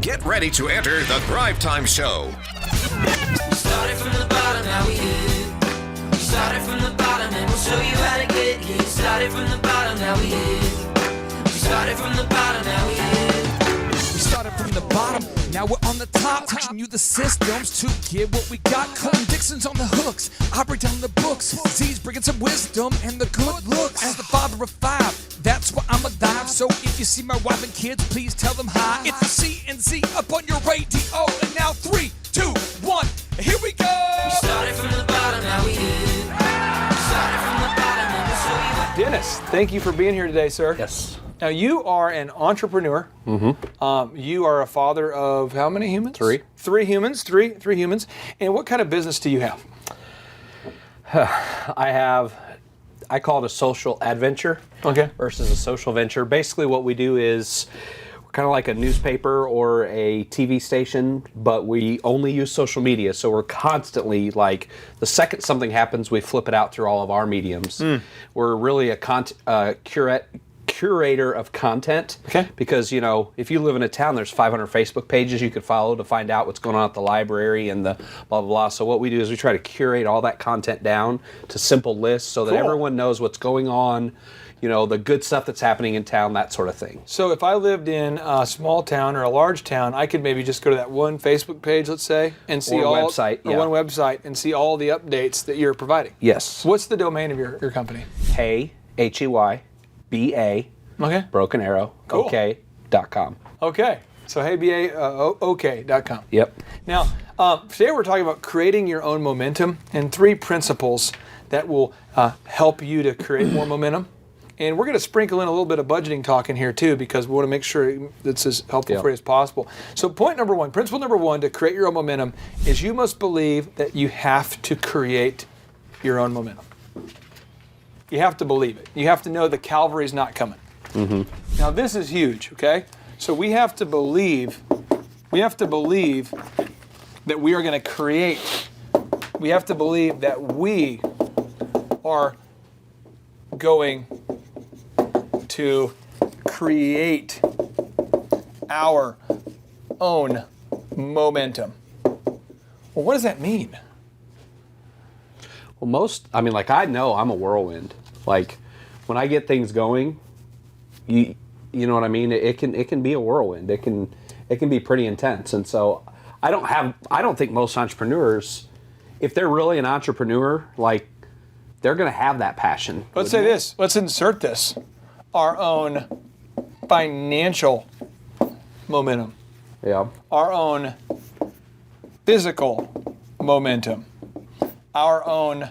Get ready to enter the Thrivetime Show. We started from the bottom, now we here. We started from the bottom and we'll show you how to get here. Started from the bottom, now we here. We started from the bottom, now we here. We started from the bottom, now we're on the top. Teaching you the systems to get what we got. Colton Dixon's on the hooks, I break down the books. Z's bringing some wisdom and the good looks. As the father of five, that's why I'm a dive. So if you see my wife and kids, please tell them hi. It's the CNC up on your radio. And now 3, 2, 1, here we go. We started from the bottom, now we here. We started from the bottom and we'll show you. Dennis, thank you for being here today, sir. Yes. Now, you are an entrepreneur. You are a father of how many humans? 3. 3 humans, three humans. And what kind of business do you have? I call it a social adventure versus a social venture. Basically what we do is we're kind of like a newspaper or a TV station, but we only use social media. So we're constantly like, the second something happens, we flip it out through all of our mediums. We're really a curator of content, because if you live in a town, there's 500 Facebook pages you could follow to find out what's going on at the library and the blah blah blah. So what we do is we try to curate all that content down to simple lists so that everyone knows what's going on, the good stuff that's happening in town, that sort of thing. So if I lived in a small town or a large town, I could maybe just go to that one Facebook page, let's say, and see one website and see all the updates that you're providing. Yes. What's the domain of your company? Hey, HEYBA, Broken Arrow, OK.com. Okay. So heyba.ok.com. Yep. Now, today we're talking about creating your own momentum and 3 principles that will help you to create more momentum. And we're going to sprinkle in a little bit of budgeting talk in here too, because we want to make sure it's as helpful for you as possible. So principle number one to create your own momentum is you must believe that you have to create your own momentum. You have to believe it. You have to know the Calvary's not coming. Now this is huge, okay? So we have to believe that we are going to create. We have to believe that we are going to create our own momentum. Well, what does that mean? Well, I know I'm a whirlwind. Like, when I get things going, you know what I mean? It can be a whirlwind. It can be pretty intense. And so I don't think most entrepreneurs, if they're really an entrepreneur, like, they're going to have that passion. Let's say this. Let's insert this. Our own financial momentum. Yeah. Our own physical momentum. Our own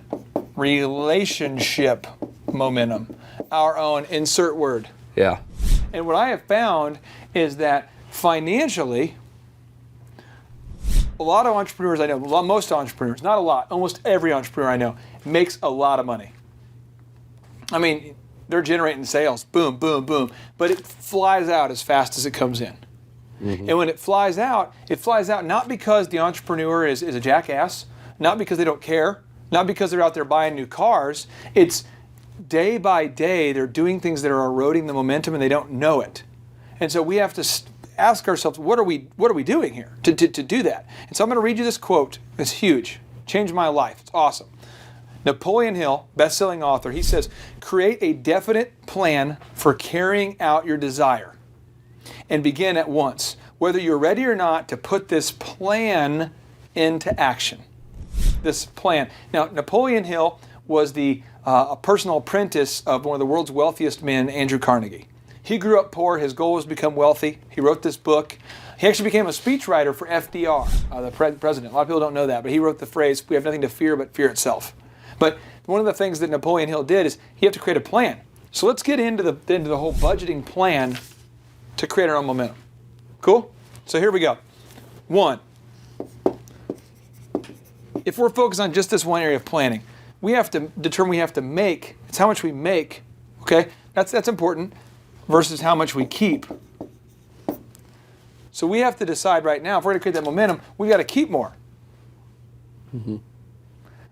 relationship momentum. Our own insert word. Yeah. And what I have found is that financially, a lot of entrepreneurs I know, most entrepreneurs, not a lot, almost every entrepreneur I know makes a lot of money. I mean, they're generating sales, boom, boom, boom, but it flies out as fast as it comes in. And when it flies out not because the entrepreneur is a jackass, not because they don't care, not because they're out there buying new cars. It's day by day they're doing things that are eroding the momentum and they don't know it. And so we have to ask ourselves, what are we doing here to do that? And so I'm going to read you this quote. It's huge. Changed my life. It's awesome. Napoleon Hill, best-selling author, he says, create a definite plan for carrying out your desire and begin at once, whether you're ready or not, to put this plan into action. This plan. Now, Napoleon Hill was a personal apprentice of one of the world's wealthiest men, Andrew Carnegie. He grew up poor. His goal was to become wealthy. He wrote this book. He actually became a speechwriter for FDR, the president. A lot of people don't know that, but he wrote the phrase, "We have nothing to fear but fear itself." But one of the things that Napoleon Hill did is he had to create a plan. So let's get into the whole budgeting plan to create our own momentum. Cool? So here we go. 1, if we're focused on just this one area of planning, we have to determine it's how much we make, okay? That's important, versus how much we keep. So we have to decide right now, if we're going to create that momentum, we've got to keep more.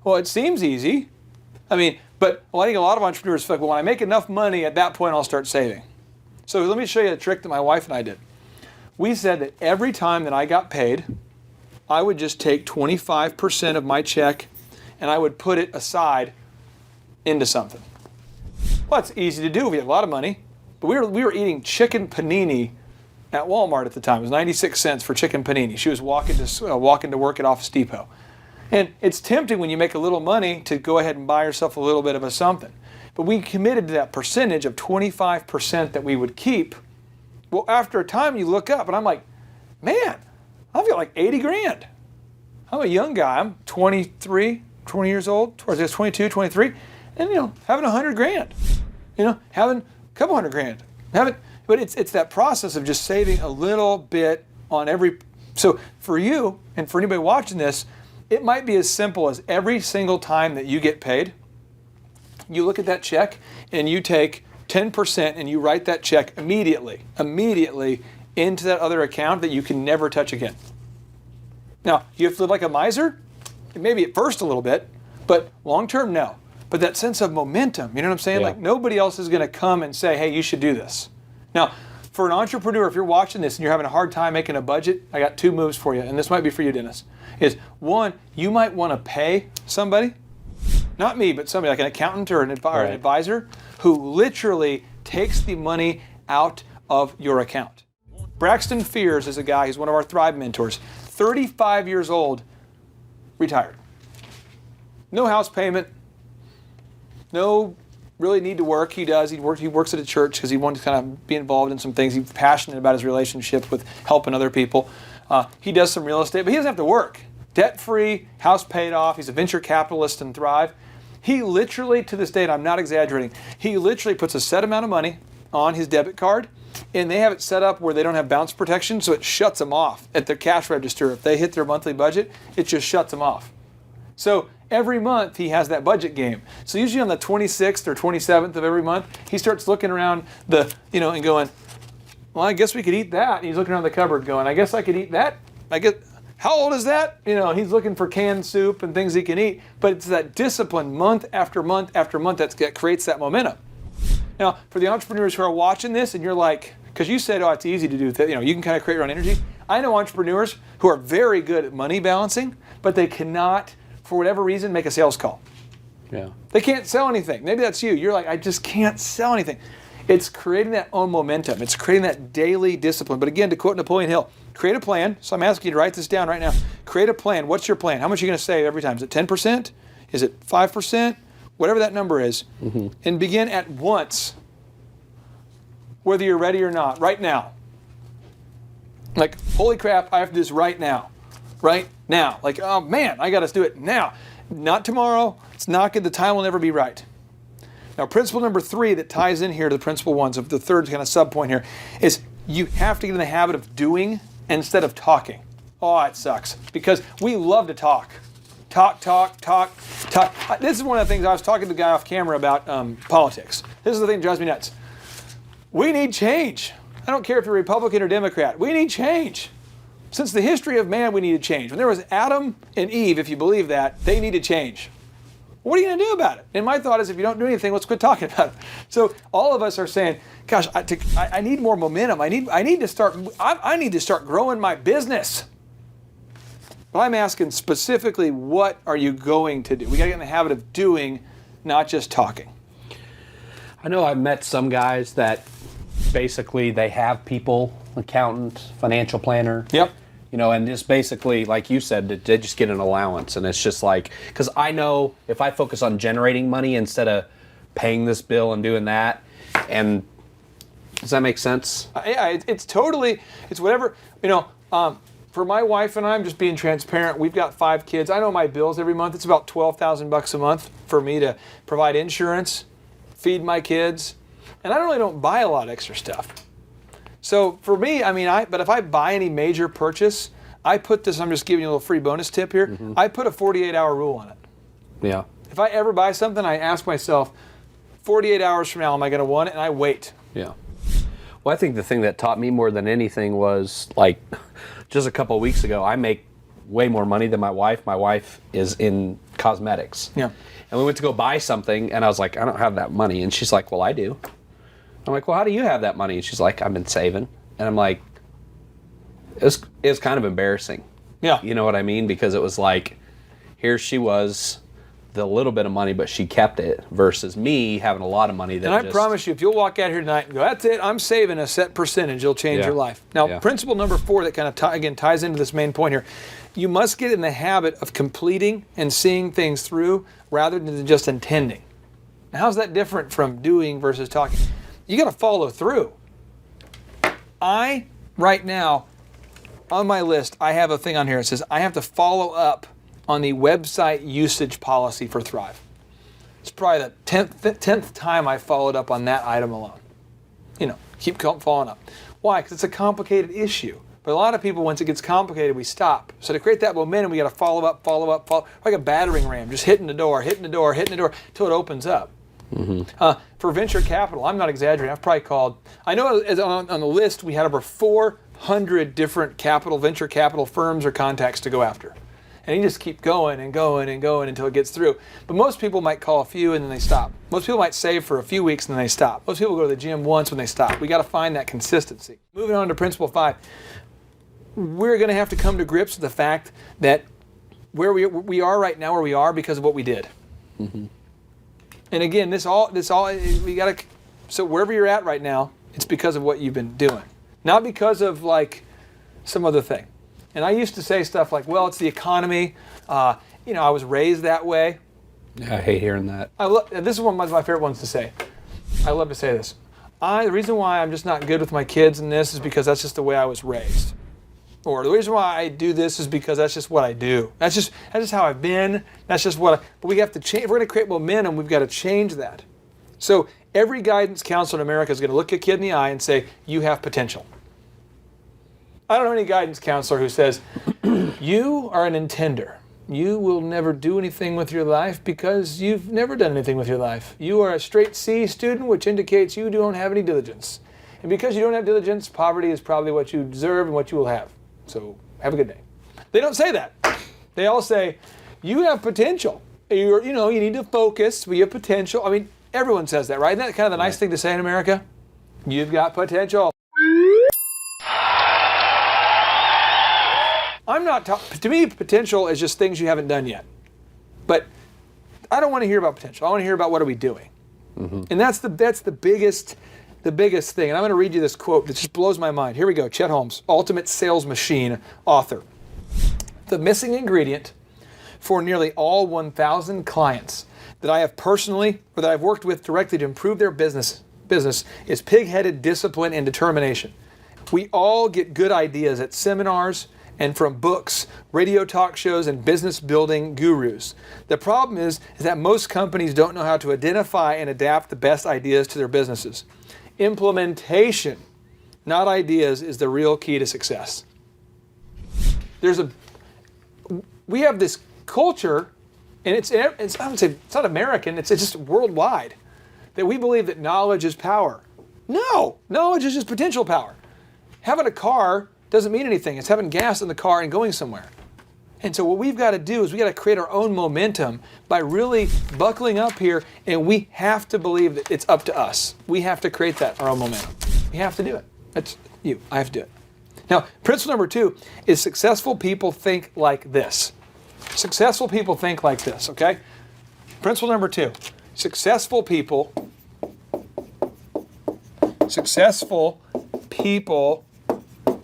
Well, it seems easy. I think a lot of entrepreneurs feel like, well, when I make enough money, at that point I'll start saving. So let me show you a trick that my wife and I did. we said that every time that I got paid, I would just take 25% of my check and I would put it aside into something. Well, it's easy to do. We have a lot of money, but we were eating chicken panini at Walmart at the time. It was 96 cents for chicken panini. She was walking to work at Office Depot. And it's tempting when you make a little money to go ahead and buy yourself a little bit of a something. But we committed to that percentage of 25% that we would keep. Well, after a time you look up and I'm like, man, I've got like 80 grand. I'm a young guy. I'm 23, 20 years old, 22, 23, and having 100 grand, having a couple hundred grand. But it's that process of just saving a little bit on every. So for you and for anybody watching this, it might be as simple as every single time that you get paid, you look at that check and you take 10% and you write that check immediately into that other account that you can never touch again. Now, you have to live like a miser? Maybe at first a little bit, but long term, no. But that sense of momentum, you know what I'm saying? Yeah. Like nobody else is going to come and say, hey, you should do this. Now, for an entrepreneur, if you're watching this and you're having a hard time making a budget, I got 2 moves for you, and this might be for you, Dennis. Is one, you might want to pay somebody, not me, but somebody like an accountant or an advisor who literally takes the money out of your account. Braxton Fears is a guy who's one of our Thrive mentors. 35 years old, retired. No house payment, no really need to work. He does. He works at a church because he wanted to kind of be involved in some things. He's passionate about his relationship with helping other people. He does some real estate, but he doesn't have to work. Debt-free, house paid off. He's a venture capitalist in Thrive. He literally, to this day, and I'm not exaggerating, he literally puts a set amount of money on his debit card, and they have it set up where they don't have bounce protection, so it shuts them off at their cash register. If they hit their monthly budget, it just shuts them off. So every month he has that budget game. So usually on the 26th or 27th of every month, he starts looking around and going, well, I guess we could eat that. And he's looking around the cupboard going, I guess I could eat that. How old is that? He's looking for canned soup and things he can eat. But it's that discipline month after month after month that creates that momentum. Now, for the entrepreneurs who are watching this and you're like, because you said, it's easy to do that, you can kind of create your own energy. I know entrepreneurs who are very good at money balancing, but they cannot, for whatever reason, make a sales call. Yeah. They can't sell anything. Maybe that's you. You're like, I just can't sell anything. It's creating that own momentum. It's creating that daily discipline. But again, to quote Napoleon Hill, create a plan. So I'm asking you to write this down right now. Create a plan. What's your plan? How much are you going to save every time? Is it 10%? Is it 5%? Whatever that number is. Mm-hmm. And begin at once, whether you're ready or not, right now. Like, holy crap, I have to do this right now. Right now. Like, oh man, I got to do it now. Not tomorrow. It's not good. The time will never be right. Now, principle number 3 that ties in here to the principle 1, so the third kind of sub-point here, is you have to get in the habit of doing instead of talking. Oh, it sucks. Because we love to talk. Talk. This is one of the things I was talking to the guy off camera about politics. This is the thing that drives me nuts. We need change. I don't care if you're Republican or Democrat. We need change. Since the history of man, we needed change. When there was Adam and Eve, if you believe that, they needed change. What are you going to do about it? And my thought is, if you don't do anything, let's quit talking about it. So all of us are saying, gosh, I need more momentum. I need to start growing my business. But I'm asking specifically, what are you going to do? We got to get in the habit of doing, not just talking. I know I've met some guys that basically they have people, accountant, financial planner. Yep. And just basically, like you said, they just get an allowance. And it's just like, because I know if I focus on generating money instead of paying this bill and doing that, and does that make sense? Yeah, it's whatever, for my wife and I, I'm just being transparent. We've got 5 kids. I know my bills every month. It's about $12,000 a month for me to provide insurance, feed my kids, and I don't buy a lot of extra stuff. So for me, but if I buy any major purchase, I put this, I'm just giving you a little free bonus tip here. Mm-hmm. I put a 48-hour rule on it. Yeah. If I ever buy something, I ask myself, 48 hours from now, am I going to want it? And I wait. Yeah. Well, I think the thing that taught me more than anything was, like, just a couple of weeks ago, I make way more money than my wife. My wife is in cosmetics. Yeah. And we went to go buy something, and I was like, I don't have that money. And she's like, well, I do. I'm like, well, how do you have that money? And she's like, I've been saving. And I'm like, It was kind of embarrassing. Yeah. You know what I mean? Because it was like, here she was, the little bit of money, but she kept it, versus me having a lot of money. That And I promise you, if you'll walk out here tonight and go, that's it, I'm saving a set percentage, it'll change your life. Now, principle number 4 that kind of, again, ties into this main point here. You must get in the habit of completing and seeing things through rather than just intending. Now, how's that different from doing versus talking? You got to follow through. Right now, on my list, I have a thing on here that says I have to follow up on the website usage policy for Thrive. It's probably the 10th time I followed up on that item alone. Keep following up. Why? Because it's a complicated issue. But a lot of people, once it gets complicated, we stop. So to create that momentum, we got to follow up, like a battering ram, just hitting the door until it opens up. For venture capital, I'm not exaggerating. I've probably called, I know on the list we had over 400 different venture capital firms or contacts to go after. And you just keep going and going and going until it gets through. But most people might call a few and then they stop. Most people might save for a few weeks and then they stop. Most people go to the gym once when they stop. We got to find that consistency. Moving on to principle 5, we're going to have to come to grips with the fact that where we are right now, where we are, because of what we did. And again, this all we got to. So wherever you're at right now, it's because of what you've been doing, not because of like some other thing. And I used to say stuff like, well, it's the economy. I was raised that way. Yeah, I hate hearing that. This is one of my favorite ones to say. I love to say this. The reason why I'm just not good with my kids in this is because that's just the way I was raised. Or the reason why I do this is because that's just what I do. That's just how I've been. That's just but we have to change. If we're going to create momentum, we've got to change that. So every guidance counselor in America is going to look a kid in the eye and say, you have potential. I don't know any guidance counselor who says, you are an intender. You will never do anything with your life because you've never done anything with your life. You are a straight C student, which indicates you don't have any diligence. And because you don't have diligence, poverty is probably what you deserve and what you will have. So have a good day. They don't say that. They all say, you have potential. You need to focus. We have potential. I mean, everyone says that, right? Isn't that kind of the nice thing to say in America? You've got potential. To me, potential is just things you haven't done yet. But I don't want to hear about potential. I want to hear about what are we doing. And that's the biggest thing. And I'm going to read you this quote that just blows my mind. Here we go. Chet Holmes, Ultimate Sales Machine author. The missing ingredient for nearly all 1,000 clients that I have personally or that I've worked with directly to improve their business is pig-headed discipline and determination. We all get good ideas at seminars and from books, radio talk shows, and business building gurus. The problem is that most companies don't know how to identify and adapt the best ideas to their businesses. Implementation, not ideas, is the real key to success. We have this culture, and it's I would say it's not American, it's just worldwide, that we believe that knowledge is power. No, knowledge is just potential power. Having a car doesn't mean anything. It's having gas in the car and going somewhere. And so what we've got to do is we got to create our own momentum by really buckling up here, and we have to believe that it's up to us. We have to create our own momentum. We have to do it. That's you. I have to do it. Now, principle number 2 is successful people think like this. Successful people think like this, okay? Principle number 2, successful people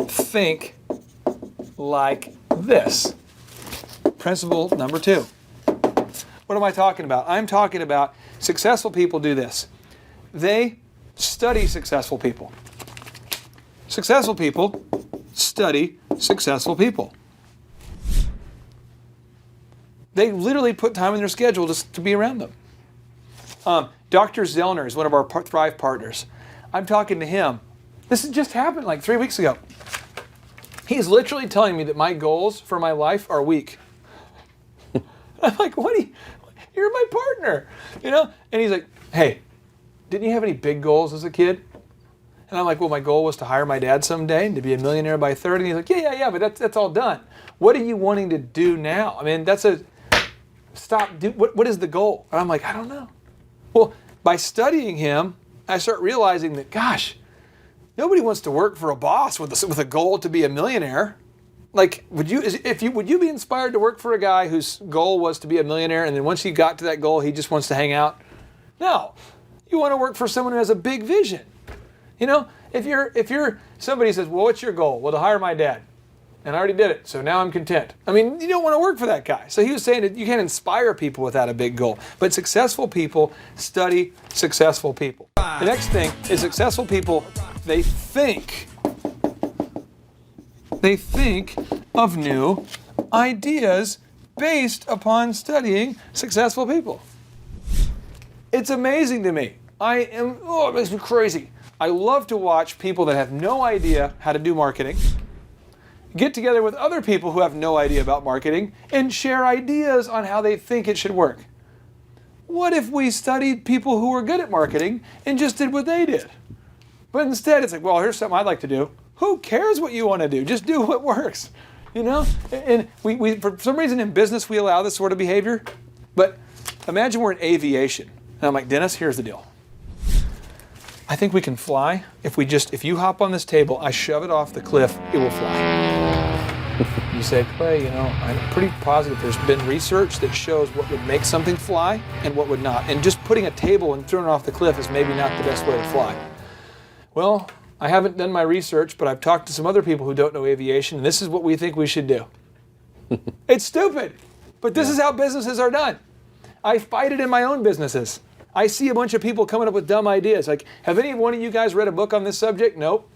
think like this. Principle number 2. What am I talking about? I'm talking about successful people do this. They study successful people. Successful people study successful people. They literally put time in their schedule just to be around them. Dr. Zellner is one of our Thrive partners. I'm talking to him. This has just happened like 3 weeks ago. He's literally telling me that my goals for my life are weak. I'm like, you're my partner, And he's like, hey, didn't you have any big goals as a kid? And I'm like, well, my goal was to hire my dad someday and to be a millionaire by 30. And he's like, yeah, but that's all done. What are you wanting to do now? I mean, what is the goal? And I'm like, I don't know. Well, by studying him, I start realizing that, gosh, Nobody wants to work for a boss with a goal to be a millionaire. Like, would you be inspired to work for a guy whose goal was to be a millionaire, and then once he got to that goal, he just wants to hang out? No, you want to work for someone who has a big vision. You know, if you're somebody says, well, what's your goal? Well, to hire my dad, and I already did it, so now I'm content. I mean, you don't want to work for that guy. So he was saying that you can't inspire people without a big goal. But successful people study successful people. The next thing is successful people, they think of new ideas based upon studying successful people. It's amazing to me. It makes me crazy. I love to watch people that have no idea how to do marketing get together with other people who have no idea about marketing and share ideas on how they think it should work. What if we studied people who were good at marketing and just did what they did? But instead, it's like, well, here's something I'd like to do. Who cares what you want to do? Just do what works, you know? And we for some reason in business, we allow this sort of behavior. But imagine we're in aviation. And I'm like, Dennis, here's the deal. I think we can fly. If you hop on this table, I shove it off the cliff, it will fly. You say, Clay, I'm pretty positive there's been research that shows what would make something fly and what would not. And just putting a table and throwing it off the cliff is maybe not the best way to fly. Well, I haven't done my research, but I've talked to some other people who don't know aviation, and this is what we think we should do. It's stupid, but this is how businesses are done. I fight it in my own businesses. I see a bunch of people coming up with dumb ideas. Like, have any one of you guys read a book on this subject? Nope.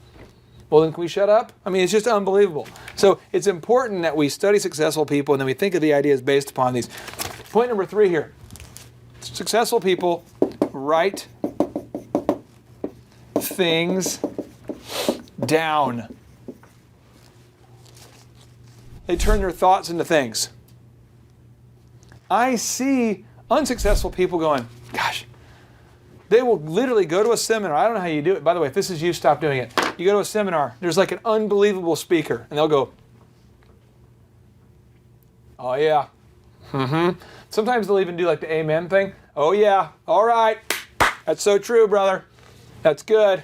Well, then can we shut up? I mean, it's just unbelievable. So it's important that we study successful people and then we think of the ideas based upon these. Point number 3 here. Successful people write things down. They turn their thoughts into things. I see unsuccessful people going, gosh, they will literally go to a seminar. I don't know how you do it. By the way, if this is you, stop doing it. You go to a seminar, there's like an unbelievable speaker, and they'll go, oh yeah, Sometimes they'll even do like the amen thing. Oh yeah, all right, that's so true, brother. That's good.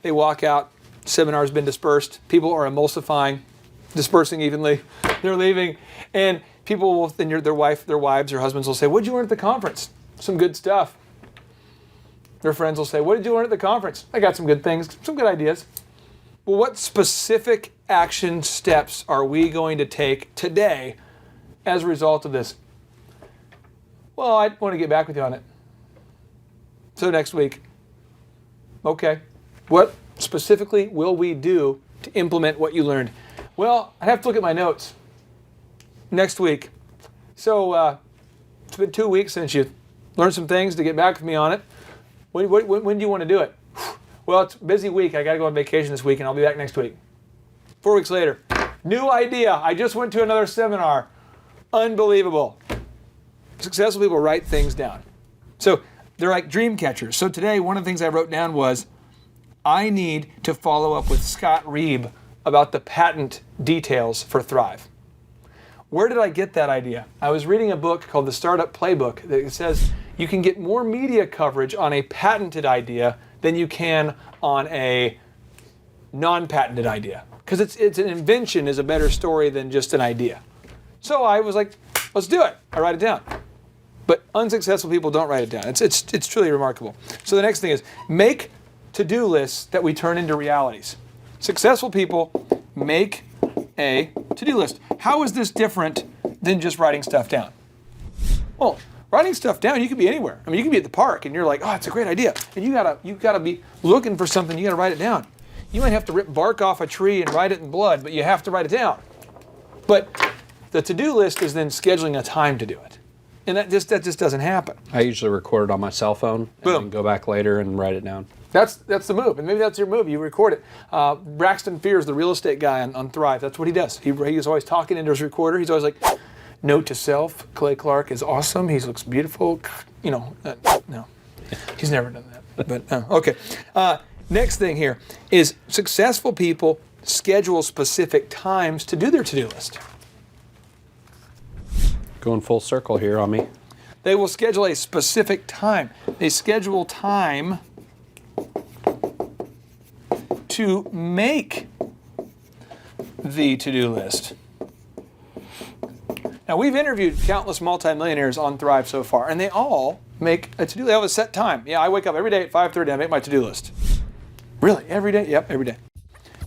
They walk out, seminar's been dispersed. People are emulsifying, dispersing evenly. They're leaving, and people will, then their wives, their husbands will say, what'd you learn at the conference? Some good stuff. Their friends will say, what did you learn at the conference? I got some good things, some good ideas. Well, what specific action steps are we going to take today as a result of this? Well, I want to get back with you on it. So next week. Okay. What specifically will we do to implement what you learned? Well, I have to look at my notes. Next week. So it's been 2 weeks since you learned some things to get back with me on it. When do you want to do it? Well, it's a busy week. I got to go on vacation this week, and I'll be back next week. 4 weeks later. New idea. I just went to another seminar. Unbelievable. Successful people write things down. So they're like dream catchers. So today, one of the things I wrote down was, I need to follow up with Scott Reeb about the patent details for Thrive. Where did I get that idea? I was reading a book called The Startup Playbook that says you can get more media coverage on a patented idea than you can on a non-patented idea. Because it's an invention is a better story than just an idea. So I was like, let's do it. I write it down. But unsuccessful people don't write it down. It's truly remarkable. So the next thing is make to-do lists that we turn into realities. Successful people make a to-do list. How is this different than just writing stuff down? Well, writing stuff down, you could be anywhere. I mean, you could be at the park and you're like, oh, it's a great idea. And you gotta be looking for something, you gotta write it down. You might have to rip bark off a tree and write it in blood, but you have to write it down. But the to-do list is then scheduling a time to do it. And that just doesn't happen. I usually record it on my cell phone and then go back later and write it down. That's the move, and maybe that's your move. You record it. Braxton Fears, the real estate guy on Thrive, that's what he does. He's always talking into his recorder. He's always like, note to self, Clay Clark is awesome. He looks beautiful. No, he's never done that. But okay. Next thing here is successful people schedule specific times to do their to-do list. Going full circle here on me. They will schedule a specific time. They schedule time to make the to-do list. Now, we've interviewed countless multimillionaires on Thrive so far, and they all make a to-do. They have a set time. Yeah, I wake up every day at 5:30 and I make my to-do list. Really? Every day? Yep, every day.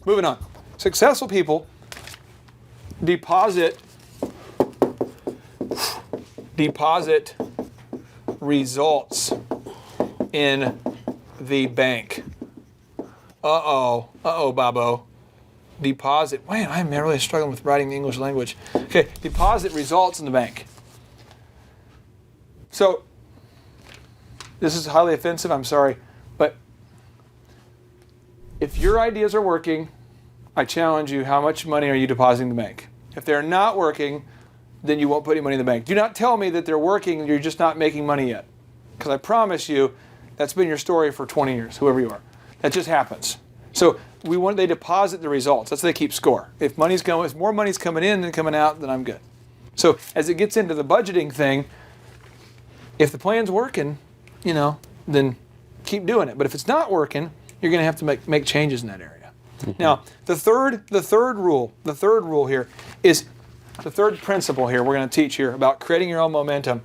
Moving on. Successful people deposit results in the bank. Uh-oh, Bobo. Deposit. Man, I'm really struggling with writing the English language. Okay, deposit results in the bank. So, this is highly offensive, I'm sorry, but if your ideas are working, I challenge you, how much money are you depositing in the bank? If they're not working, then you won't put any money in the bank. Do not tell me that they're working and you're just not making money yet. Because I promise you, that's been your story for 20 years, whoever you are. That just happens. So they deposit the results. That's how they keep score. If more money's coming in than coming out, then I'm good. So as it gets into the budgeting thing, if the plan's working, then keep doing it. But if it's not working, you're going to have to make changes in that area. Mm-hmm. Now, the third rule here is the third principle here we're going to teach here about creating your own momentum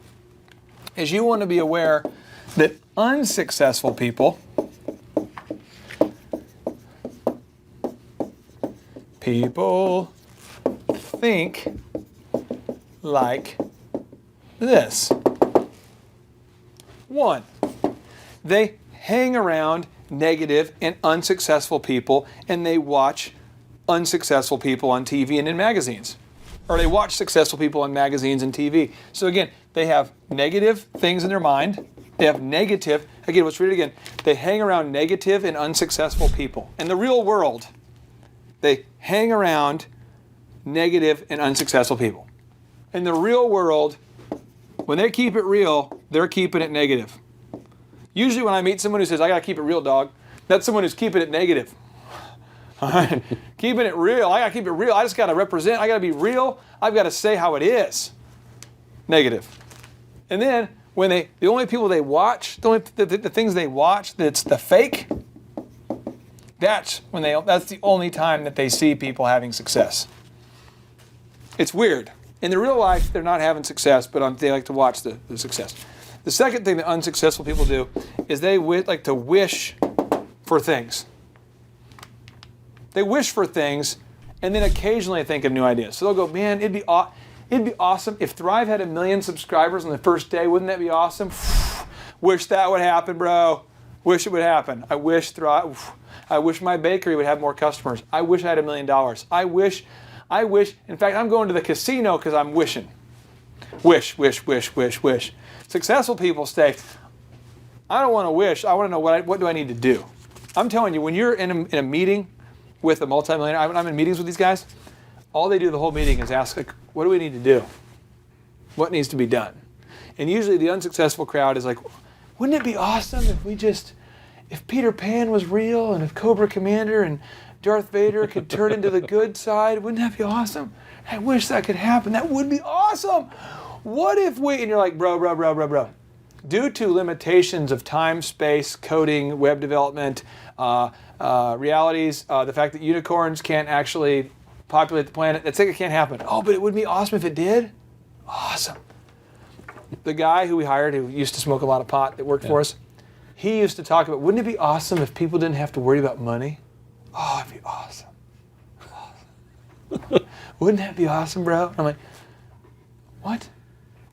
is you want to be aware that unsuccessful people think like this. 1, they hang around negative and unsuccessful people and they watch unsuccessful people on TV and in magazines. Or they watch successful people on magazines and TV. So again, they have negative things in their mind. They have negative, again, let's read it again. They hang around negative and unsuccessful people. In the real world, they hang around negative and unsuccessful people. In the real world, when they keep it real, they're keeping it negative. Usually when I meet someone who says, I gotta keep it real, dog, that's someone who's keeping it negative. All right? Keeping it real, I gotta keep it real, I just gotta represent, I gotta be real, I've gotta say how it is. Negative. And then, when the only people they watch, the things they watch, that's the fake, that's the only time that they see people having success. It's weird. In the real life, they're not having success, but they like to watch the success. The second thing that unsuccessful people do is they like to wish for things. They wish for things, and then occasionally think of new ideas. So they'll go, man, it'd be awesome if Thrive had 1 million subscribers on the first day. Wouldn't that be awesome? Wish that would happen, bro. Wish it would happen. I wish my bakery would have more customers. I wish I had $1 million. I wish. In fact, I'm going to the casino because I'm wishing. Wish. Successful people say, I don't want to wish. I want to know what do I need to do. I'm telling you, when you're in a meeting with a multimillionaire, I'm in meetings with these guys, all they do the whole meeting is ask, like, what do we need to do? What needs to be done? And usually the unsuccessful crowd is like, wouldn't it be awesome if Peter Pan was real and if Cobra Commander and Darth Vader could turn into the good side? Wouldn't that be awesome? I wish that could happen. That would be awesome. What if we, and you're like, bro. Due to limitations of time, space, coding, web development, realities, the fact that unicorns can't actually populate the planet, that's like it can't happen. Oh, but it would be awesome if it did? Awesome. The guy who we hired who used to smoke a lot of pot that worked for us, he used to talk about, wouldn't it be awesome if people didn't have to worry about money? Oh, it'd be awesome. Wouldn't that be awesome, bro? I'm like, what?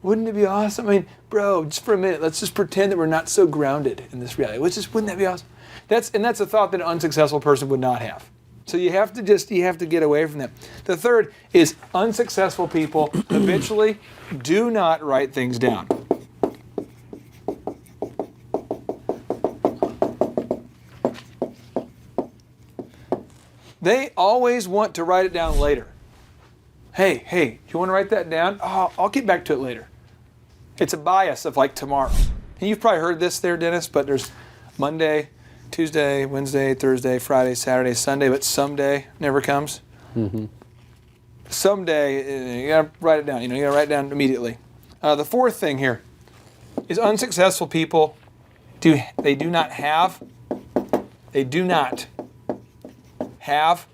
Wouldn't it be awesome? I mean, bro, just for a minute, let's just pretend that we're not so grounded in this reality. Wouldn't that be awesome? That's a thought that an unsuccessful person would not have. So you have to get away from that. The third is unsuccessful people habitually do not write things down. They always want to write it down later. Hey, you want to write that down? Oh, I'll get back to it later. It's a bias of like tomorrow. And you've probably heard this there, Dennis, but there's Monday, Tuesday, Wednesday, Thursday, Friday, Saturday, Sunday, but someday never comes. Mm-hmm. Someday, you gotta write it down. You gotta write it down immediately. The fourth thing here is unsuccessful people do not have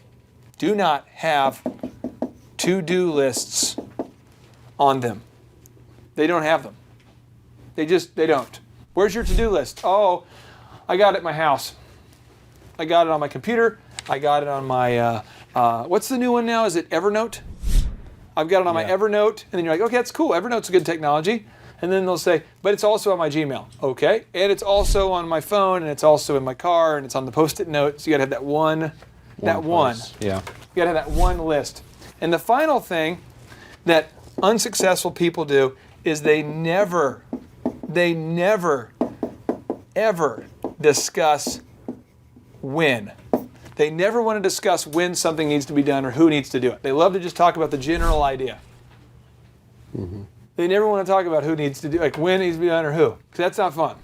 to-do lists on them. They don't have them. They don't. Where's your to-do list? Oh, I got it at my house. I got it on my computer. I got it on my, what's the new one now? Is it Evernote? I've got it on my Evernote. And then you're like, okay, that's cool. Evernote's a good technology. And then they'll say, but it's also on my Gmail. Okay. And it's also on my phone, and it's also in my car, and it's on the Post-it notes. You got to have that one. Yeah. You got to have that one list. And the final thing that unsuccessful people do is they never, ever discuss when. They never want to discuss when something needs to be done or who needs to do it. They love to just talk about the general idea. Mm-hmm. They never want to talk about who needs to do, like when it needs to be done or who, because that's not fun.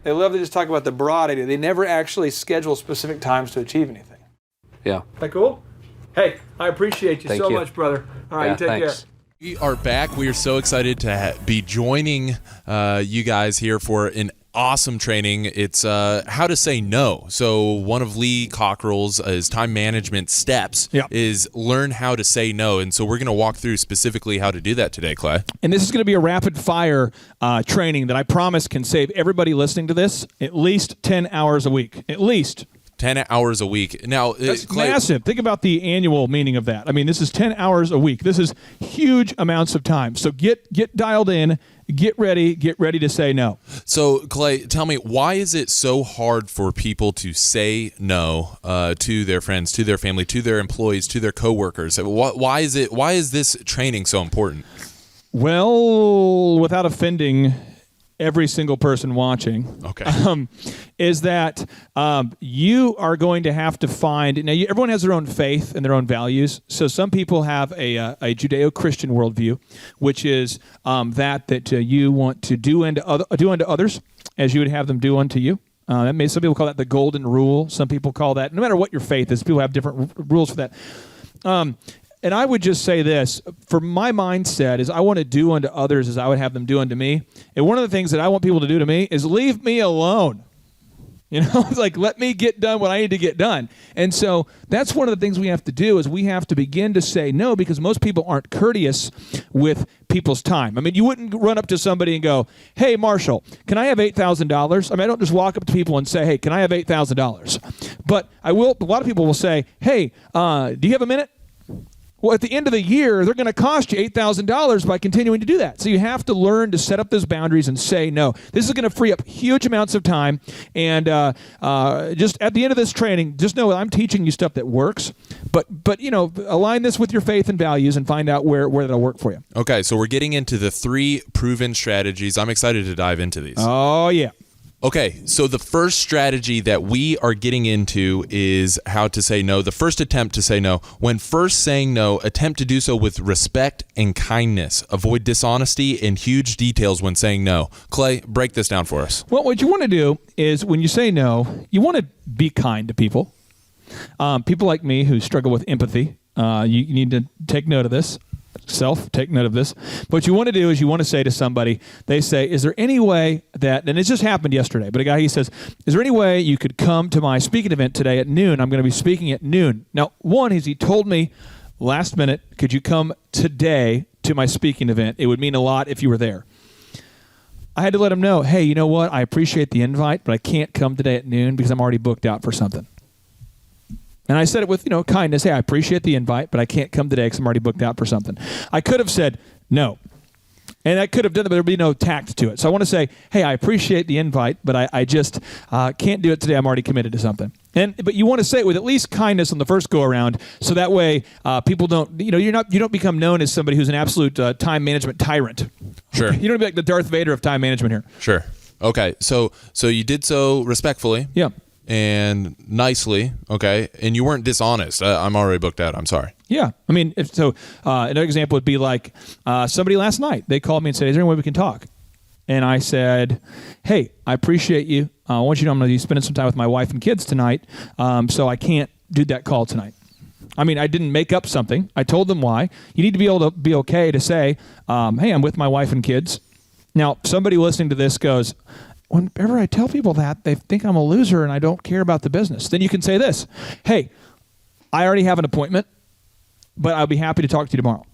They love to just talk about the broad idea. They never actually schedule specific times to achieve anything. Yeah. That cool? Hey, I appreciate you so much, brother. All right, you take care. We are back. We are so excited to be joining you guys here for an awesome training. It's how to say no. So one of Lee Cockrell's time management steps is learn how to say no. And so we're going to walk through specifically how to do that today, Clay. And this is going to be a rapid fire training that I promise can save everybody listening to this at least 10 hours a week. At least. 10 hours a week. Now, that's Clay, massive. Think about the annual meaning of that. I mean, this is 10 hours a week. This is huge amounts of time. So get dialed in, get ready to say no. So, Clay, tell me, why is it so hard for people to say no to their friends, to their family, to their employees, to their coworkers? Why is this training so important? Well, without offending every single person watching, is that you are going to have to find. Now, everyone has their own faith and their own values. So some people have a Judeo-Christian worldview, which is that you want to do unto others as you would have them do unto you. Some people call that the golden rule. Some people call that, no matter what your faith is, people have different rules for that. And I would just say this, for my mindset is I want to do unto others as I would have them do unto me. And one of the things that I want people to do to me is leave me alone. You know, it's like, let me get done what I need to get done. And so that's one of the things we have to do is we have to begin to say no, because most people aren't courteous with people's time. I mean, you wouldn't run up to somebody and go, hey, Marshall, can I have $8,000? I mean, I don't just walk up to people and say, hey, can I have $8,000? But I will. A lot of people will say, hey, do you have a minute? Well, at the end of the year, they're going to cost you $8,000 by continuing to do that. So you have to learn to set up those boundaries and say no. This is going to free up huge amounts of time. And just at the end of this training, just know I'm teaching you stuff that works. But align this with your faith and values and find out where that'll work for you. Okay, so we're getting into the 3 proven strategies. I'm excited to dive into these. Oh, yeah. Okay, so the first strategy that we are getting into is how to say no. The first attempt to say no. When first saying no, attempt to do so with respect and kindness. Avoid dishonesty and huge details when saying no. Clay, break this down for us. Well, what you want to do is when you say no, you want to be kind to people. People like me who struggle with empathy, you need to take note of this. Take note of this. What you want to do is you want to say to somebody, they say, is there any way that, and it just happened yesterday, but a guy, he says, is there any way you could come to my speaking event today at noon? I'm going to be speaking at noon. Now, he told me last minute, could you come today to my speaking event? It would mean a lot if you were there. I had to let him know, hey, you know what? I appreciate the invite, but I can't come today at noon because I'm already booked out for something. And I said it with, kindness. Hey, I appreciate the invite, but I can't come today because I'm already booked out for something. I could have said no. And I could have done it, but there would be no tact to it. So I want to say, hey, I appreciate the invite, but I just can't do it today. I'm already committed to something. But you want to say it with at least kindness on the first go around, so that way people don't, you don't become known as somebody who's an absolute time management tyrant. Sure. You don't be like the Darth Vader of time management here. Sure. Okay. So you did so respectfully. Yeah. And nicely, okay, and you weren't dishonest. I'm already booked out. I'm sorry. Yeah, I mean, another example would be like somebody last night. They called me and said, "Is there any way we can talk?" And I said, "Hey, I appreciate you. I want you to know I'm going to be spending some time with my wife and kids tonight, so I can't do that call tonight." I mean, I didn't make up something. I told them why. You need to be able to be okay to say, "Hey, I'm with my wife and kids." Now, somebody listening to this goes, whenever I tell people that, they think I'm a loser and I don't care about the business. Then you can say this, hey, I already have an appointment, but I'll be happy to talk to you tomorrow.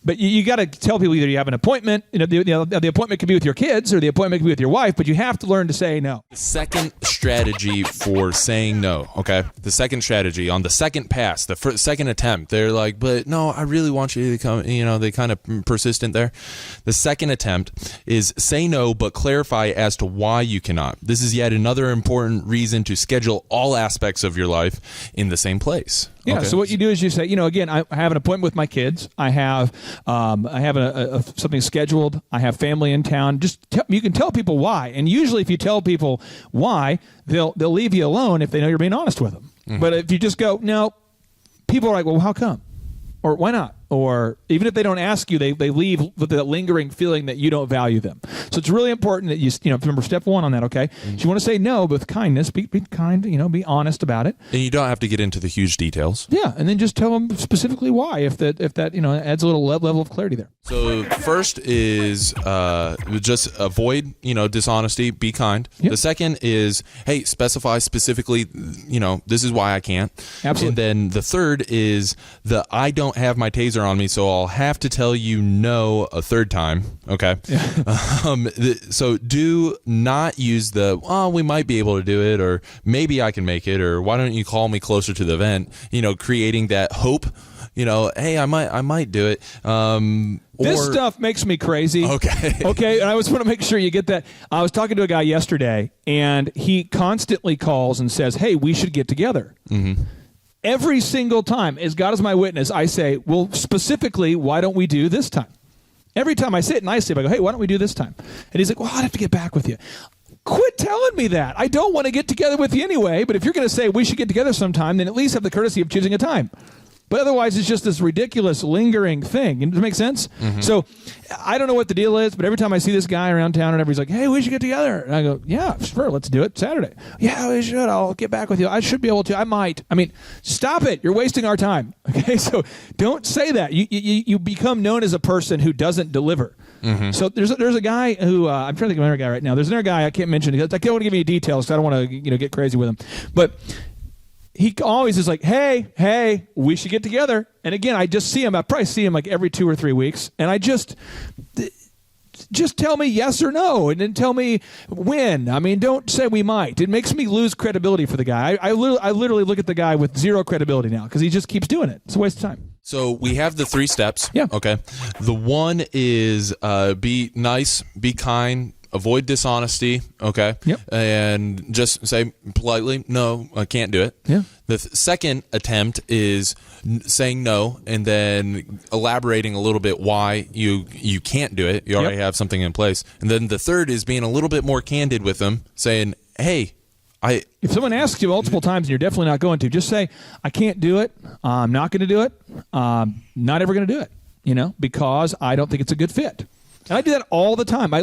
But you got to tell people either you have an appointment, the appointment could be with your kids or the appointment could be with your wife, but you have to learn to say no. The second strategy for saying no, okay? The second strategy on the second pass, the second attempt, they're like, but no, I really want you to come, they kind of persistent there. The second attempt is say no, but clarify as to why you cannot. This is yet another important reason to schedule all aspects of your life in the same place. Yeah. Okay. So what you do is you say, again, I have an appointment with my kids. I have something scheduled. I have family in town. You can tell people why, and usually if you tell people why, they'll leave you alone if they know you're being honest with them. Mm-hmm. But if you just go, no, people are like, well, how come? Or why not? Or even if they don't ask you, they leave with that lingering feeling that you don't value them. So it's really important that you remember step one on that, okay? Mm-hmm. So you want to say no, but with kindness, be kind, be honest about it. And you don't have to get into the huge details. Yeah, and then just tell them specifically why if that adds a little level of clarity there. So first is just avoid, dishonesty, be kind. Yep. The second is, hey, specify specifically, this is why I can't. Absolutely. And then the third is I don't have my taser on me, so I'll have to tell you no a third time. Okay. Yeah. So do not use we might be able to do it, or maybe I can make it, or why don't you call me closer to the event? Creating that hope. Hey, I might do it. This stuff makes me crazy. Okay. Okay, and I just want to make sure you get that. I was talking to a guy yesterday, and he constantly calls and says, hey, we should get together. Mm-hmm. Every single time, as God is my witness, I say, well, specifically, why don't we do this time? Every time I sit and I go, hey, why don't we do this time? And he's like, well, I'd have to get back with you. Quit telling me that. I don't want to get together with you anyway, but if you're going to say we should get together sometime, then at least have the courtesy of choosing a time. But otherwise, it's just this ridiculous, lingering thing. Does it make sense? Mm-hmm. So I don't know what the deal is, but every time I see this guy around town and everybody's like, hey, we should get together. And I go, yeah, sure, let's do it Saturday. Yeah, we should. I'll get back with you. I should be able to. I might. Stop it. You're wasting our time. Okay, so don't say that. You become known as a person who doesn't deliver. Mm-hmm. So there's a guy who, I'm trying to think of another guy right now. There's another guy I can't mention. I don't want to give you details because I don't want to get crazy with him. But he always is like, hey, we should get together. And again, I just see him. I probably see him like every 2 or 3 weeks. And I just tell me yes or no, and then tell me when. Don't say we might. It makes me lose credibility for the guy. I literally look at the guy with zero credibility now because he just keeps doing it. It's a waste of time. So we have the 3 steps. Yeah. Okay. The one is be nice, be kind, avoid dishonesty, okay? Yep. And just say politely, no, I can't do it. Yeah. The second attempt is saying no and then elaborating a little bit why you can't do it. You already have something in place. And then the third is being a little bit more candid with them, saying, hey, if someone asks you multiple times and you're definitely not going to, just say, I can't do it. I'm not going to do it. Not ever going to do it, because I don't think it's a good fit. And I do that all the time. I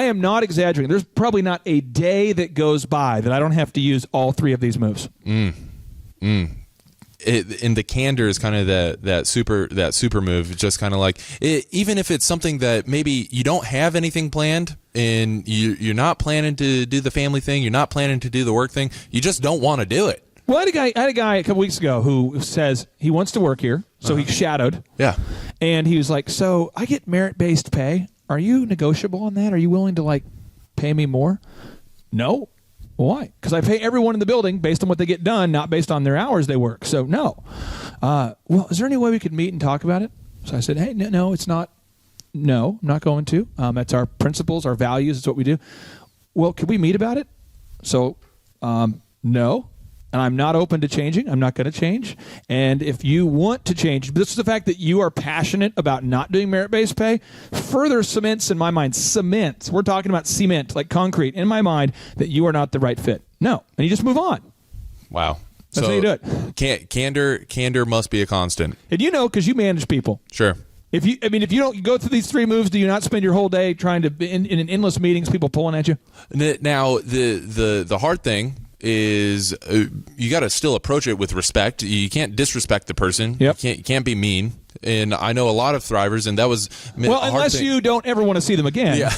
am not exaggerating. There's probably not a day that goes by that I don't have to use all 3 of these moves. And the candor is kind of that super move. It's just kind of like, even if it's something that maybe you don't have anything planned and you're not planning to do the family thing, you're not planning to do the work thing, you just don't want to do it. Well, I had a guy a couple weeks ago who says he wants to work here, so he shadowed. Yeah. And he was like, so I get merit-based pay. Are you negotiable on that? Are you willing to, pay me more? No. Why? Because I pay everyone in the building based on what they get done, not based on their hours they work. So, no. Well, is there any way we could meet and talk about it? So I said, hey, no, it's not. No, I'm not going to. That's our principles, our values. It's what we do. Well, could we meet about it? So, no. And I'm not open to changing. I'm not going to change. And if you want to change, this is the fact that you are passionate about not doing merit-based pay, further cements in my mind, we're talking about cement, like concrete, in my mind, that you are not the right fit. No. And you just move on. Wow. That's how you do it. Candor must be a constant. And because you manage people. Sure. If you don't go through these 3 moves, do you not spend your whole day trying to, in endless meetings, people pulling at you? Now, the hard thing is you got to still approach it with respect. You can't disrespect the person. Yep. You can't be mean. And I know a lot of Thrivers, and that was unless you don't ever want to see them again. Yeah.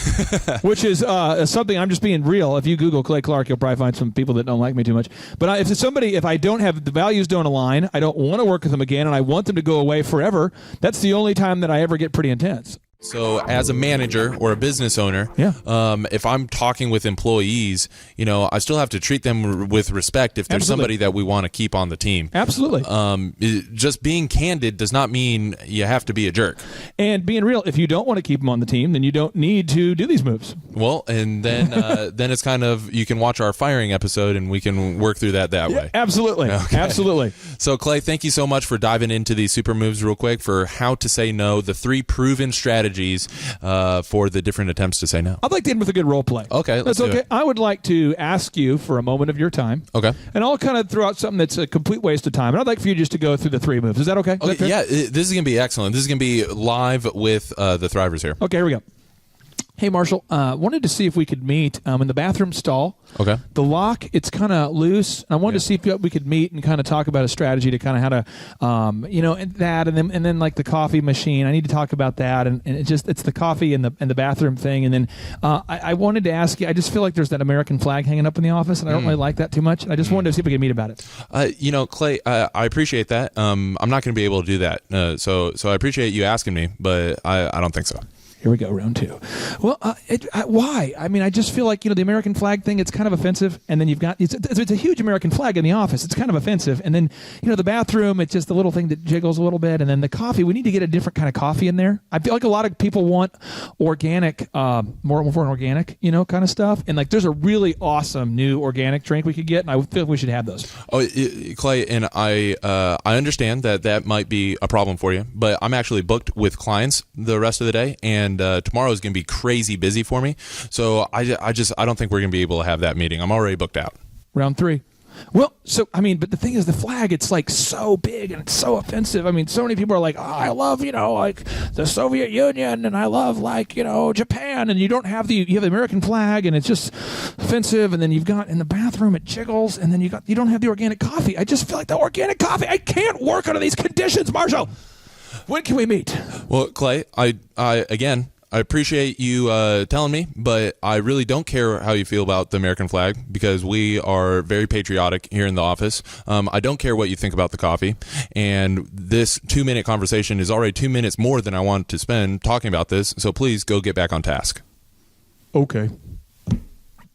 Which is something. I'm just being real. If you Google Clay Clark, you'll probably find some people that don't like me too much. But if I don't have the values don't align, I don't want to work with them again, and I want them to go away forever. That's the only time that I ever get pretty intense. So as a manager or a business owner, if I'm talking with employees, I still have to treat them with respect if there's somebody that we want to keep on the team. Absolutely. Just being candid does not mean you have to be a jerk. And being real, if you don't want to keep them on the team, then you don't need to do these moves. Well, and then then it's kind of, you can watch our firing episode and we can work through that way. Absolutely. Okay. Absolutely. So Clay, thank you so much for diving into these super moves real quick, for how to say no, the 3 proven strategies for the different attempts to say no. I'd like to end with a good role play. Okay, let's do it. I would like to ask you for a moment of your time. Okay. And I'll kind of throw out something that's a complete waste of time. And I'd like for you just to go through the 3 moves. Is that okay? Okay, yeah, this is going to be excellent. This is going to be live with the Thrivers here. Okay, here we go. Hey, Marshall, wanted to see if we could meet in the bathroom stall. Okay. The lock, it's kind of loose. I wanted to see if we could meet and kind of talk about a strategy to kind of how to, and that, and then like the coffee machine. I need to talk about that, and it's the coffee and the bathroom thing. And then I wanted to ask you, I just feel like there's that American flag hanging up in the office, and I don't really like that too much. And I just wanted to see if we could meet about it. Clay, I appreciate that. I'm not going to be able to do that. So I appreciate you asking me, but I don't think so. Here we go, round 2. Well, why? I mean, I just feel like, the American flag thing, it's kind of offensive. And then you've got, it's a huge American flag in the office. It's kind of offensive. And then, the bathroom, it's just the little thing that jiggles a little bit. And then the coffee, we need to get a different kind of coffee in there. I feel like a lot of people want organic, more organic, kind of stuff. And like, there's a really awesome new organic drink we could get. And I feel like we should have those. Oh, Clay, and I understand that might be a problem for you, but I'm actually booked with clients the rest of the day. And tomorrow is going to be crazy busy for me, so I don't think we're going to be able to have that meeting. I'm already booked out. Round 3. Well, but the thing is, the flag, it's like so big and it's so offensive. I mean, so many people are like, I love, like the Soviet Union, and I love Japan, and you have the American flag, and it's just offensive. And then you've got in the bathroom, it jiggles, and then you don't have the organic coffee. I just feel like the organic coffee, I can't work under these conditions, Marshall. When can we meet? Well, Clay, I appreciate you telling me, but I really don't care how you feel about the American flag, because we are very patriotic here in the office. I don't care what you think about the coffee, and this 2-minute conversation is already 2 minutes more than I want to spend talking about this, so please go get back on task. Okay.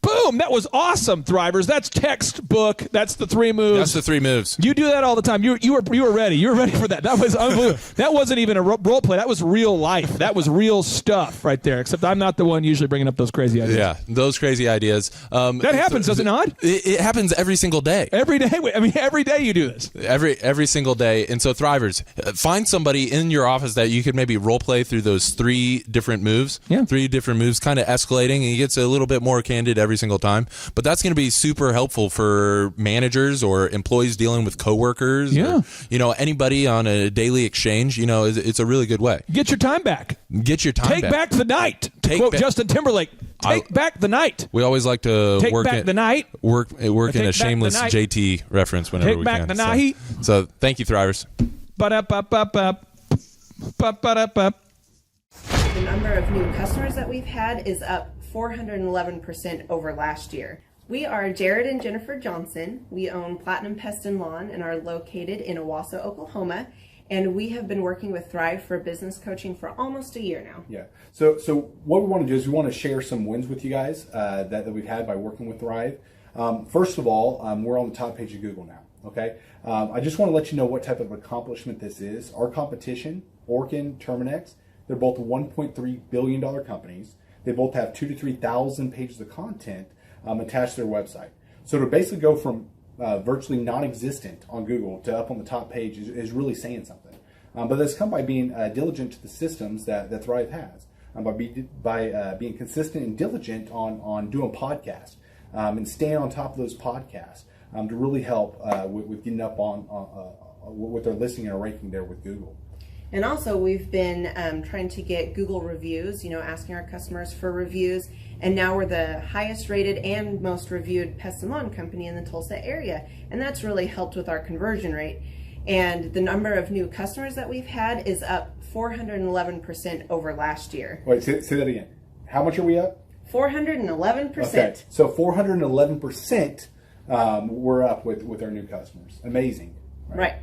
Boom! That was awesome, Thrivers. That's textbook. That's the 3 moves. That's the 3 moves. You do that all the time. You were ready. You were ready for that. That was unbelievable. That wasn't even a role play. That was real life. That was real stuff right there. Except I'm not the one usually bringing up those crazy ideas. Yeah, those crazy ideas. That happens, does it not? It happens every single day. Every day. I mean, every day you do this. Every single day. And so, Thrivers, find somebody in your office that you could maybe role play through those 3 different moves. Yeah. 3 different moves, kind of escalating, and he gets a little bit more candid every single time. But that's going to be super helpful for managers or employees dealing with coworkers. Yeah. Or, anybody on a daily exchange. It's a really good way. Get your time back. Get your time back. Take back the night. To quote Justin Timberlake. Take back the night. We always like to Take back the night. Work in a shameless JT reference whenever we can. Take back the night. So thank you, Thrivers. The number of new customers that we've had is up 411% over last year. We are Jared and Jennifer Johnson. We own Platinum Pest and Lawn and are located in Owasso, Oklahoma. And we have been working with Thrive for business coaching for almost a year now. Yeah. So what we want to do is we want to share some wins with you guys that we've had by working with Thrive. First of all, we're on the top page of Google now. Okay. I just want to let you know what type of accomplishment this is. Our competition, Orkin, Terminex, they're both $1.3 billion companies. They both have 2,000 to 3,000 pages of content attached to their website. So to basically go from virtually non-existent on Google to up on the top page is really saying something. But that's come by being diligent to the systems that Thrive has, by being consistent and diligent on doing podcasts and staying on top of those podcasts to really help with getting up on with their listing and ranking there with Google. And also we've been trying to get Google reviews, asking our customers for reviews. And now we're the highest rated and most reviewed pest and lawn company in the Tulsa area. And that's really helped with our conversion rate. And the number of new customers that we've had is up 411% over last year. Wait, say that again. How much are we up? 411%. Okay, so 411% we're up with our new customers. Amazing. Right.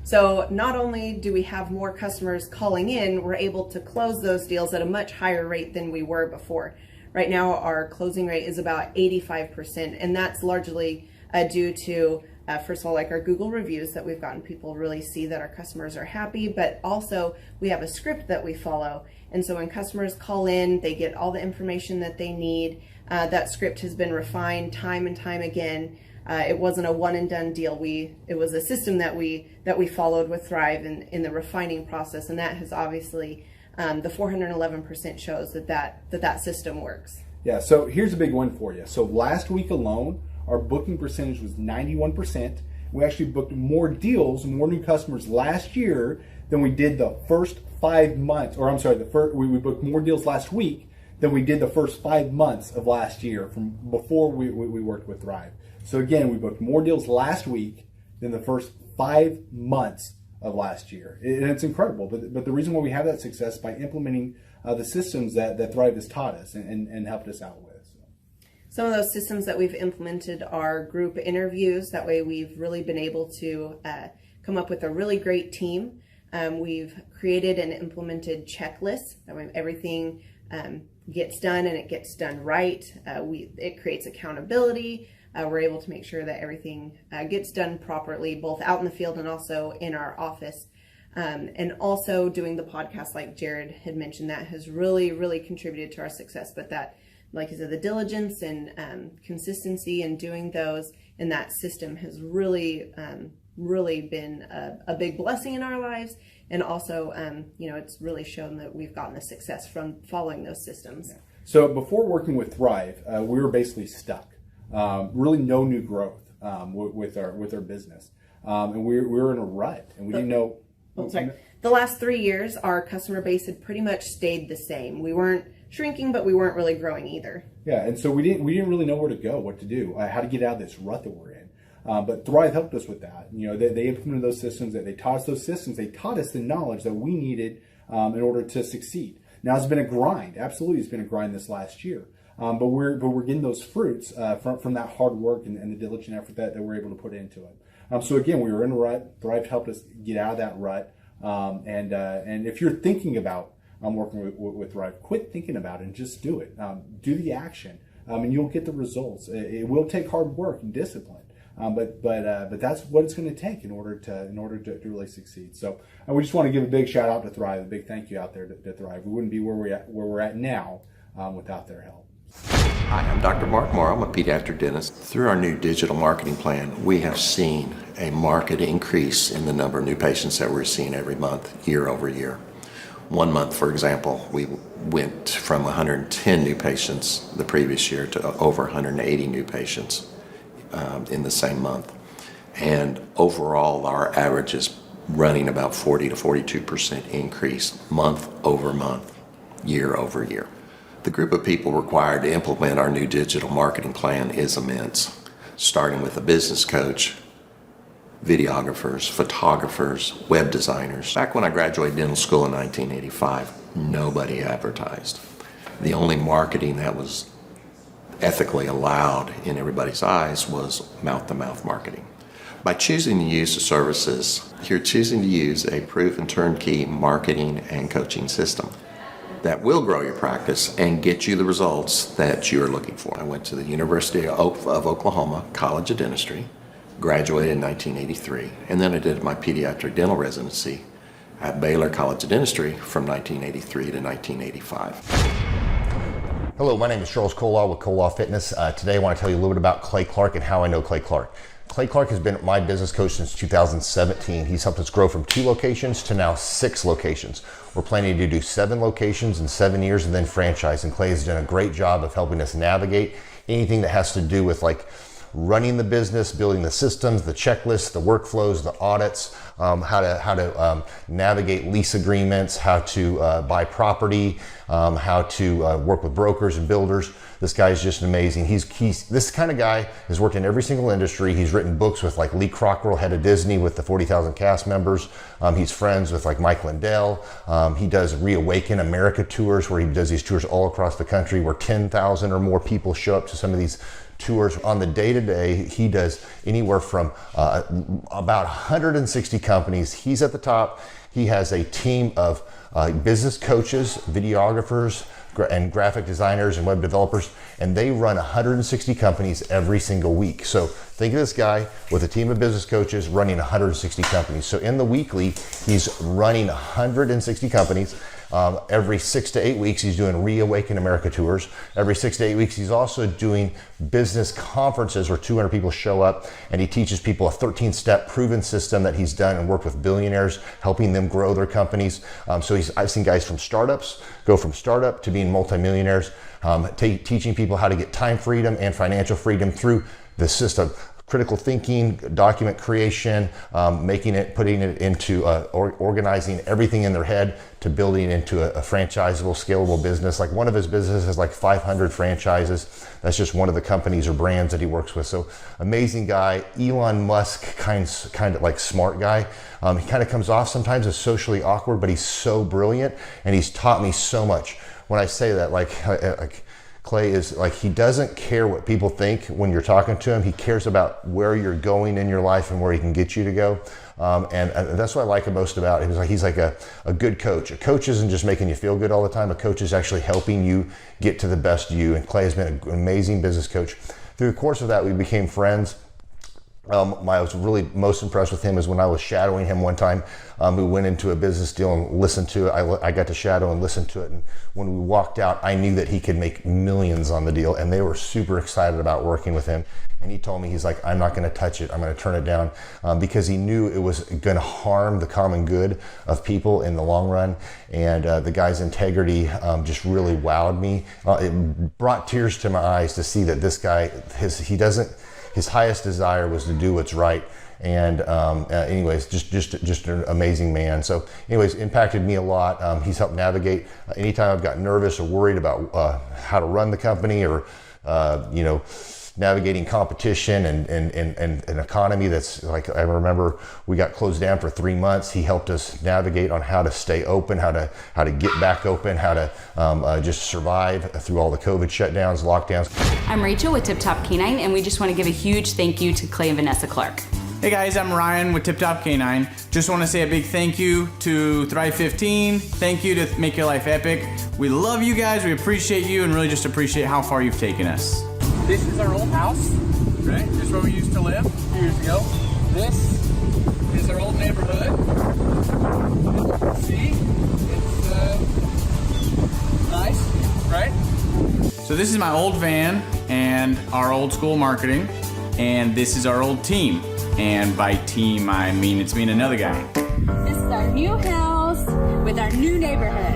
So not only do we have more customers calling in, we're able to close those deals at a much higher rate than we were before. Right now, our closing rate is about 85%, and that's largely due to, first of all, like our Google reviews that we've gotten people really see that our customers are happy, but also we have a script that we follow. And so when customers call in, they get all the information that they need. That script has been refined time and time again. It wasn't a one and done deal. It was a system that we followed with Thrive in the refining process, and that has obviously the 411% shows that system works. Yeah. So here's a big one for you. So last week alone, our booking percentage was 91%. We actually booked more deals, more new customers last year than we did the first 5 months. Or I'm sorry, we booked more deals last week than we did the first 5 months of last year from before we worked with Thrive. So again, we booked more deals last week than the first 5 months of last year. And it's incredible. But the reason why we have that success is by implementing the systems that Thrive has taught us and helped us out with. Some of those systems that we've implemented are group interviews. That way we've really been able to come up with a really great team. We've created and implemented checklists. That way everything gets done and it gets done right. It creates accountability. We're able to make sure that everything gets done properly, both out in the field and also in our office. And also doing the podcast, like Jared had mentioned, that has really, really contributed to our success. But that, like I said, the diligence and consistency in doing those and that system has really, really been a big blessing in our lives. And also, it's really shown that we've gotten the success from following those systems. Yeah. So before working with Thrive, we were basically stuck. Really no new growth with our business. And we were in a rut and we didn't know. The last 3 years, our customer base had pretty much stayed the same. We weren't shrinking, but we weren't really growing either. Yeah, and so we didn't really know where to go, what to do, how to get out of this rut that we're in. But Thrive helped us with that. They implemented those systems. They taught us those systems. They taught us the knowledge that we needed in order to succeed. Now it's been a grind. Absolutely, it's been a grind this last year. But we're getting those fruits from that hard work and the diligent effort that we're able to put into it. So again, we were in a rut. Thrive helped us get out of that rut. And if you're thinking about working with Thrive, quit thinking about it and just do it. Do the action, and you'll get the results. It will take hard work and discipline, but that's what it's going to take in order to really succeed. So we just want to give a big shout out to Thrive, a big thank you out there to Thrive. We wouldn't be where we're at now without their help. Hi, I'm Dr. Mark Moore. I'm a pediatric dentist. Through our new digital marketing plan, we have seen a marked increase in the number of new patients that we're seeing every month, year over year. 1 month, for example, we went from 110 new patients the previous year to over 180 new patients in the same month. And overall, our average is running about 40 to 42% increase month over month, year over year. The group of people required to implement our new digital marketing plan is immense, starting with a business coach, videographers, photographers, web designers. Back when I graduated dental school in 1985, nobody advertised. The only marketing that was ethically allowed in everybody's eyes was mouth-to-mouth marketing. By choosing to use the services, you're choosing to use a proven turnkey marketing and coaching system that will grow your practice and get you the results that you're looking for. I went to the University of Oklahoma College of Dentistry, graduated in 1983, and then I did my pediatric dental residency at Baylor College of Dentistry from 1983 to 1985. Hello, my name is Charles Colaw with Colaw Fitness. Today I want to tell you a little bit about Clay Clark and how I know Clay Clark. Clay Clark has been my business coach since 2017. He's helped us grow from 2 locations to now 6 locations. We're planning to do 7 locations in 7 years and then franchise. And Clay has done a great job of helping us navigate anything that has to do with like running the business, building the systems, the checklists, the workflows, the audits, how to navigate lease agreements, how to buy property, how to work with brokers and builders. This guy is just amazing. He's this kind of guy has worked in every single industry. He's written books with like Lee Cockrell, head of Disney, with the 40,000 cast members. He's friends with like Mike Lindell. He does Reawaken America tours, where he does these tours all across the country where 10,000 or more people show up to some of these tours. On the day-to-day, he does anywhere from about 160 companies. He's at the top. He has a team of business coaches, videographers, and graphic designers and web developers, and they run 160 companies every single week. So think of this guy with a team of business coaches running 160 companies. So in the weekly, he's running 160 companies. Every 6 to 8 weeks, he's doing Reawaken America tours. Every 6 to 8 weeks, he's also doing business conferences where 200 people show up, and he teaches people a 13-step proven system that he's done and worked with billionaires, helping them grow their companies. I've seen guys from startups go from startup to being multimillionaires, teaching people how to get time freedom and financial freedom through the system. Critical thinking, document creation, putting it into organizing everything in their head to building into a franchisable, scalable business. Like one of his businesses has like 500 franchises. That's just one of the companies or brands that he works with. So amazing guy. Elon Musk kind of like smart guy. He kind of comes off sometimes as socially awkward, but he's so brilliant, and he's taught me so much. When I say that, like Clay is like, he doesn't care what people think when you're talking to him. He cares about where you're going in your life and where he can get you to go. And that's what I like most about him. He's like a good coach. A coach isn't just making you feel good all the time. A coach is actually helping you get to the best you. And Clay has been an amazing business coach. Through the course of that, we became friends. I was really most impressed with him is when I was shadowing him one time. We went into a business deal and listened to it. I got to shadow and listen to it. And when we walked out, I knew that he could make millions on the deal, and they were super excited about working with him. And he told me, he's like, I'm not going to touch it. I'm going to turn it down, because he knew it was going to harm the common good of people in the long run. And the guy's integrity just really wowed me. It brought tears to my eyes to see that this guy, his highest desire was to do what's right. And anyways, just an amazing man. So anyways, impacted me a lot. He's helped navigate anytime I've got nervous or worried about how to run the company, or navigating competition and an economy that's like, I remember we got closed down for 3 months. He helped us navigate on how to stay open, how to get back open, how to just survive through all the COVID shutdowns, lockdowns. I'm Rachel with Tip Top Canine, and we just want to give a huge thank you to Clay and Vanessa Clark. Hey guys, I'm Ryan with Tip Top Canine. Just want to say a big thank you to Thrive 15. Thank you to Make Your Life Epic. We love you guys, we appreciate you, and really just appreciate how far you've taken us. This is our old house, right? This is where we used to live a few years ago. This is our old neighborhood. See? It's nice, right? So this is my old van and our old school marketing, and this is our old team. And by team, I mean it's me and another guy. This is our new house with our new neighborhood.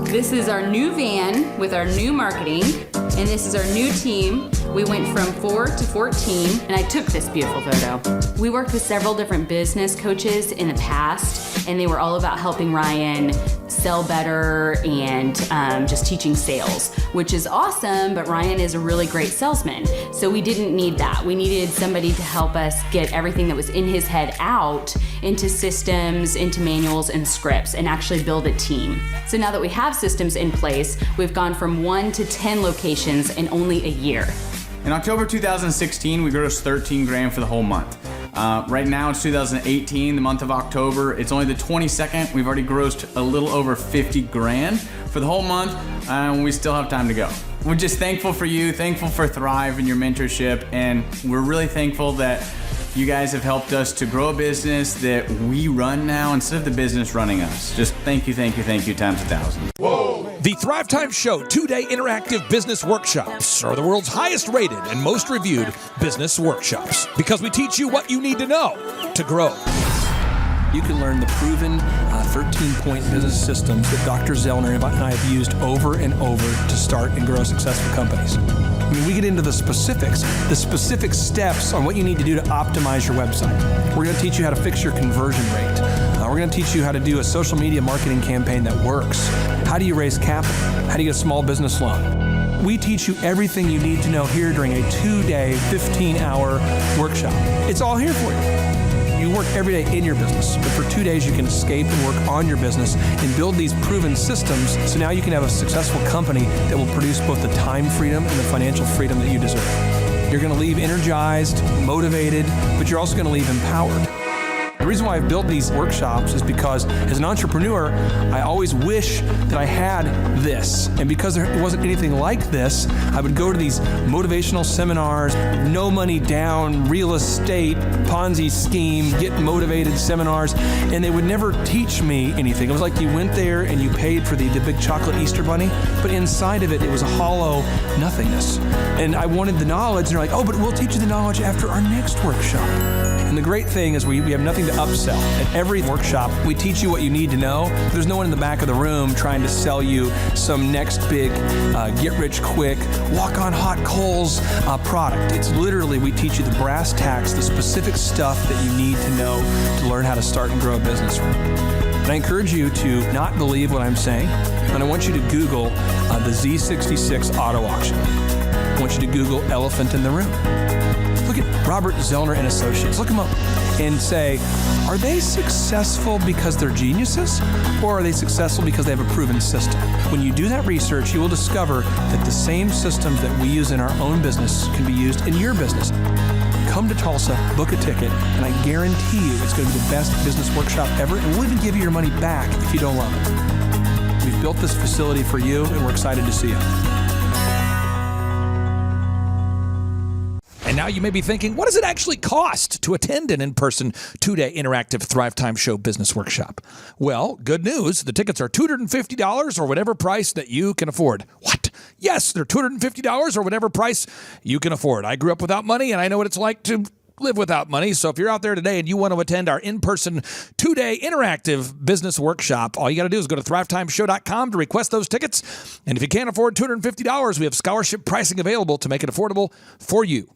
This is our new van with our new marketing, and this is our new team. We went from 4 to 14, and I took this beautiful photo. We worked with several different business coaches in the past, and they were all about helping Ryan sell better and just teaching sales, which is awesome, but Ryan is a really great salesman. So we didn't need that. We needed somebody to help us get everything that was in his head out into systems, into manuals and scripts, and actually build a team. So now that we have systems in place, we've gone from 1 to 10 locations in only a year. In October 2016, we grossed 13 grand for the whole month. Right now it's 2018, the month of October. It's only the 22nd. We've already grossed a little over 50 grand for the whole month, and we still have time to go. We're just thankful for you, thankful for Thrive and your mentorship, and we're really thankful that you guys have helped us to grow a business that we run now instead of the business running us. Just thank you times 1,000. Whoa! The Thrivetime Show 2-day interactive business workshops are the world's highest rated and most reviewed business workshops, because we teach you what you need to know to grow. You can learn the proven 13-point business systems that Dr. Zellner and I have used over and over to start and grow successful companies. I mean, we get into the specific steps on what you need to do to optimize your website. We're going to teach you how to fix your conversion rate. We're going to teach you how to do a social media marketing campaign that works. How do you raise capital? How do you get a small business loan? We teach you everything you need to know here during a 2-day, 15-hour workshop. It's all here for you. You work every day in your business, but for 2 days you can escape and work on your business and build these proven systems so now you can have a successful company that will produce both the time freedom and the financial freedom that you deserve. You're going to leave energized, motivated, but you're also going to leave empowered. The reason why I've built these workshops is because as an entrepreneur, I always wish that I had this. And because there wasn't anything like this, I would go to these motivational seminars, no money down, real estate, Ponzi scheme, get motivated seminars, and they would never teach me anything. It was like you went there and you paid for the big chocolate Easter bunny, but inside of it, it was a hollow nothingness. And I wanted the knowledge, and they're like, oh, but we'll teach you the knowledge after our next workshop. And the great thing is we have nothing to upsell. At every workshop, we teach you what you need to know. There's no one in the back of the room trying to sell you some next big get-rich-quick, walk-on-hot coals product. It's literally, we teach you the brass tacks, the specific stuff that you need to know to learn how to start and grow a business. And I encourage you to not believe what I'm saying, and I want you to Google the Z66 auto auction. I want you to Google elephant in the room. Look at Robert Zellner and Associates. Look them up and say, are they successful because they're geniuses, or are they successful because they have a proven system? When you do that research, you will discover that the same systems that we use in our own business can be used in your business. Come to Tulsa, book a ticket, and I guarantee you it's going to be the best business workshop ever, and we'll even give you your money back if you don't love it. We've built this facility for you, and we're excited to see you. And now you may be thinking, what does it actually cost to attend an in-person 2-day interactive Thrivetime Show business workshop? Well, good news. The tickets are $250 or whatever price that you can afford. What? Yes, they're $250 or whatever price you can afford. I grew up without money, and I know what it's like to live without money. So if you're out there today and you want to attend our in-person 2-day interactive business workshop, all you got to do is go to thrivetimeshow.com to request those tickets. And if you can't afford $250, we have scholarship pricing available to make it affordable for you.